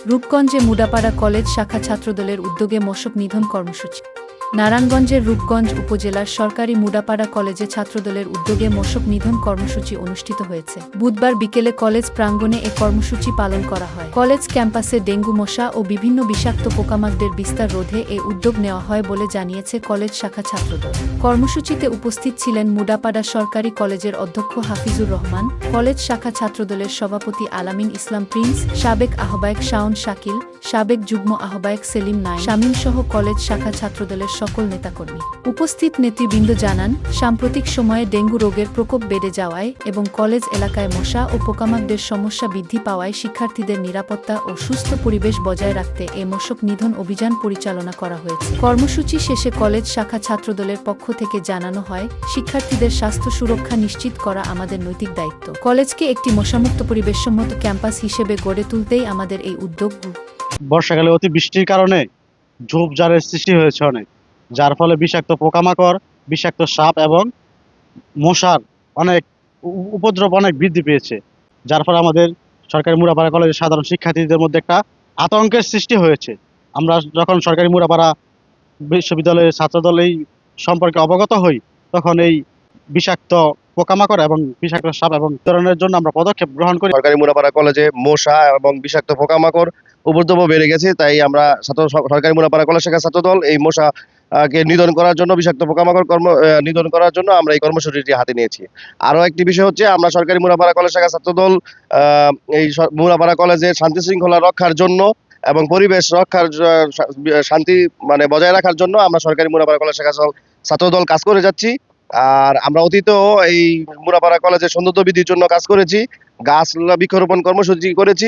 রূপগঞ্জে মুডাপাড়া college শাখা ছাত্রদলের উদ্যোগে মশক নিধন কর্মসূচি। নারায়ণগঞ্জের রূপগঞ্জ উপজেলার সরকারি মুডাপাড়া কলেজে ছাত্রদলের উদ্যোগে মশক নিধন কর্মসূচি অনুষ্ঠিত হয়েছে। বুধবার বিকেলে কলেজ প্রাঙ্গণে এ কর্মসূচি পালন করা হয়। কলেজ ক্যাম্পাসে ডেঙ্গু মশা ও বিভিন্ন বিষাক্ত পোকামাকড়ের বিস্তার রোধে এ উদ্যোগ নেওয়া হয় বলে জানিয়েছে কলেজ শাখা ছাত্রদল। কর্মসূচিতে উপস্থিত ছিলেন মুডাপাড়া সরকারি কলেজের অধ্যক্ষ হাফিজুর রহমান, কলেজ শাখা ছাত্রদলের সভাপতি আলামিন ইসলাম প্রিন্স, সাবেক আহ্বায়ক শাওন শাকিল, সাবেক যুগ্ম আহ্বায়ক সেলিম নাইম, শামীম সহ কলেজ শাখা ছাত্রদলের সকল নেতাকর্মী। উপস্থিত নেতৃবৃন্দ জানান, সাম্প্রতিক সময়ে ডেঙ্গু রোগের প্রকোপ বেড়ে যাওয়ায় এবং কলেজ এলাকায় মশা ও পোকামাকড়ের সমস্যা বৃদ্ধি পাওয়ায় শিক্ষার্থীদের নিরাপত্তা ও সুস্থ পরিবেশ বজায় রাখতে এ মশক নিধন অভিযান পরিচালনা করা হয়েছে। কর্মসূচি শেষে কলেজ শাখা ছাত্রদলের পক্ষ থেকে জানানো হয়, শিক্ষার্থীদের স্বাস্থ্য সুরক্ষা নিশ্চিত করা আমাদের নৈতিক দায়িত্ব। কলেজকে একটি মশামুক্ত পরিবেশসম্মত ক্যাম্পাস হিসেবে গড়ে তুলতেই আমাদের এই উদ্যোগ। বর্ষাকালে অতি বৃষ্টির কারণে ঝোপঝাড়ের সৃষ্টি হয়েছে অনেক, যার ফলে বিষাক্ত পোকামাকড়, বিষাক্ত সাপ এবং মশার অনেক উপদ্রব অনেক বৃদ্ধি পেয়েছে, যার ফলে আমাদের সরকারি মুড়াপাড়া কলেজের সাধারণ শিক্ষার্থীদের মধ্যে একটা আতঙ্কের সৃষ্টি হয়েছে। আমরা যখন সরকারি মুড়াপাড়া বিশ্ববিদ্যালয়ের ছাত্রদল এই সম্পর্কে অবগত হই, তখন এই বিষাক্ত পোকামাকড় এবং বিষাক্ত সাপ এবং ধরনের জন্য আমরা পদক্ষেপ গ্রহণ করি। সরকারি মুড়াপাড়া কলেজে মশা এবং বিষাক্ত পোকামাকড় উপদ্রব বেড়ে গেছে, তাই আমরা সরকারি মুড়াপাড়া কলেজ শাখা ছাত্রদল এই মশা কে নিধন করার জন্য, বিষাক্ত পোকামাকড় নিধন করার জন্য আমরা এই কর্মসূচিটি হাতে নিয়েছি। আরো একটি বিষয় হচ্ছে, আমরা সরকারি মুড়াপাড়া কলেজ শাখা ছাত্রদল এই মুড়াপাড়া কলেজের শান্তি শৃঙ্খলা রক্ষার জন্য এবং পরিবেশ রক্ষার শান্তি বজায় রাখার জন্য আমরা সরকারি মুড়াপাড়া কলেজ শাখা ছাত্রদল কাজ করে যাচ্ছি। আর আমরা অতীতেও এই মুড়াপাড়া কলেজের সৌন্দর্য বৃদ্ধির জন্য কাজ করেছি, গাছ বৃক্ষরোপণ কর্মসূচি করেছি।